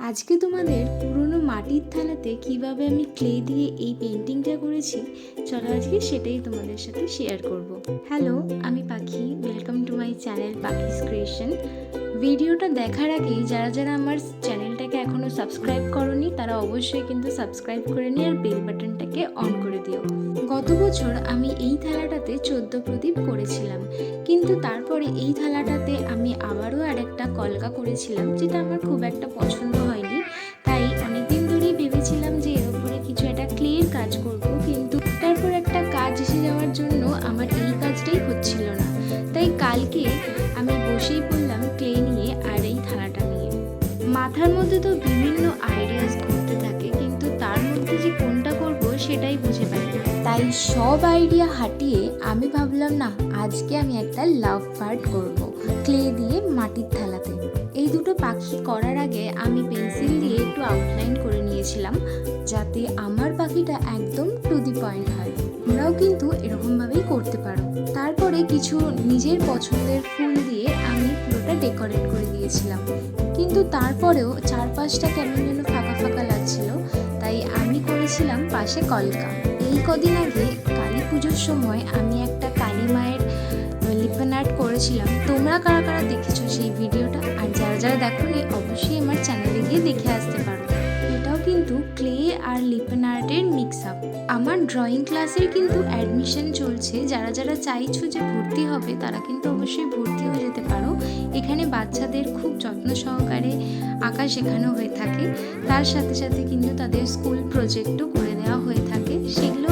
আজকে তোমাদের পুরনো মাটির থালাতে কিভাবে আমি ক্লে দিয়ে এই পেন্টিংটা করেছি, চলো আজকে সেটাই তোমাদের সাথে শেয়ার করব। হ্যালো, আমি Pakhi. Welcome to my channel Pakhi's creation. ভিডিওটা দেখার আগেই যারা যারা আমার চ্যানেলটাকে এখনও সাবস্ক্রাইব করোনি তারা অবশ্যই কিন্তু সাবস্ক্রাইব করে নিয়ে আর বেল বাটনটাকে অন করে দিও। গত বছর আমি এই থালাটাতে 14 প্রদীপ করেছিলাম, কিন্তু তারপরে এই থালাটাতে আমি আবারও আর একটা কলকা করেছিলাম, যেটা আমার খুব একটা পছন্দ হয়নি। তাই অনেকদিন ধরেই ভেবেছিলাম যে এর উপরে কিছু একটা ক্লের কাজ করব, কিন্তু তারপর একটা কাজ এসে যাওয়ার জন্য আমার এই কাজটাই হচ্ছিল না। তাই কালকে আমি বসেই পড়লাম ক্লে নিয়ে আর এই থালাটা নিয়ে। মাথার মধ্যে তো বিভিন্ন আইডিয়াস ঘুরতে থাকে, কিন্তু তার মধ্যে যে কোনটা করব সেটাই বুঝে পাই না। তাই সব আইডিয়া হাটিয়ে আমি ভাবলাম না, আজকে আমি একটা লাভ বার্ড করব ক্লে দিয়ে মাটির থালাতে। এই দুটো পাখি করার আগে আমি পেন্সিল দিয়ে একটু আউটলাইন করে নিয়েছিলাম, যাতে আমার পাখিটা একদম টু দি পয়েন্ট হয়। তোমরাও কিন্তু এরকমভাবেই করতে পারো। তারপরে কিছু নিজের পছন্দের ফুল দিয়ে আমি পুরোটা ডেকোরেট করে দিয়েছিলাম, কিন্তু তারপরেও চারপাশটা কেমন যেন ফাঁকা ফাঁকা লাগছিল, তাই আমি করেছিলাম পাশে কলকা। এই কদিন আগে কালী পুজোর সময় আমি একটা কালী মায়ের লিপন আর্ট করেছিলাম। তোমরা কারা কারা দেখেছো সেই ভিডিওটা? আর যারা যারা দেখোনি অবশ্যই আমার চ্যানেলে গিয়ে দেখে আসতে পারো। এটাও কিন্তু ক্লে আর লিপন আর্টের মিক্স আপ। আমার ড্রয়িং ক্লাসের কিন্তু অ্যাডমিশন চলছে। যারা যারা চাইছো যে ভর্তি হবে তারা কিন্তু অবশ্যই ভর্তি হয়ে যেতে পারো। এখানে বাচ্চাদের খুব যত্ন সহকারে আঁকা শেখানো হয়ে থাকে, তার সাথে সাথে কিন্তু তাদের স্কুল প্রজেক্টও করে দেওয়া হয়ে থাকে। সেগুলো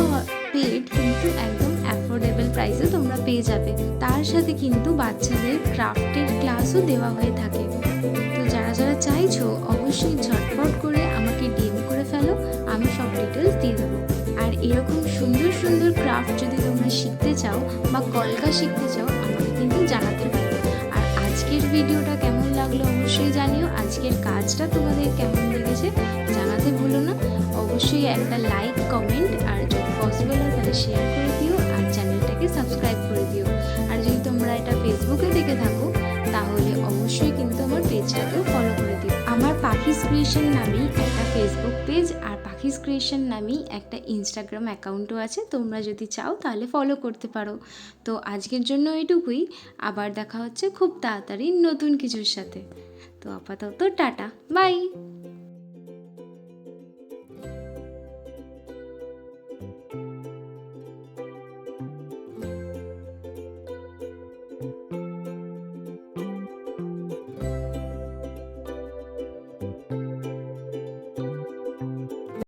পেড, কিন্তু একদম অ্যাফোর্ডেবল প্রাইসে তোমরা পেয়ে যাবে। তার সাথে কিন্তু বাচ্চাদের ক্রাফটের ক্লাসও দেওয়া হয়ে থাকে। তো যারা যারা চাইছো অবশ্যই ঝটপট করে আমাকে ডিএম করে ফেলো, আমি সব ডিটেলস দিয়ে দেবো। আর এরকম সুন্দর সুন্দর ক্রাফট যদি তোমরা শিখতে চাও বা কলকা শিখতে চাও, আমাকে কিন্তু জানাতে পারো। আর আজকের ভিডিওটা কেমন লাগলো অবশ্যই জানিও। আজকের কাজটা তোমাদের কেমন লেগেছে জানাতে ভুলো না। অবশ্যই একটা লাইক, কমেন্ট আর যদি পসিবল হয় তাহলে শেয়ার করে দিও, আর চ্যানেলটাকে সাবস্ক্রাইব করে দিও। আর যদি তোমরা এটা ফেসবুকে দেখে থাকো তাহলে অবশ্যই কিন্তু আমার পেজটাকেও ফলো করে দিও। আমার পাখিস ক্রিয়েশন নামেই একটা ফেসবুক পেজ আর পাখিস ক্রিয়েশন নামেই একটা ইনস্টাগ্রাম অ্যাকাউন্টও আছে। তোমরা যদি চাও তাহলে ফলো করতে পারো। তো আজকের জন্য এটুকুই। আবার দেখা হচ্ছে খুব তাড়াতাড়ি নতুন কিছুর সাথে। তো আপাতত টাটা, বাই।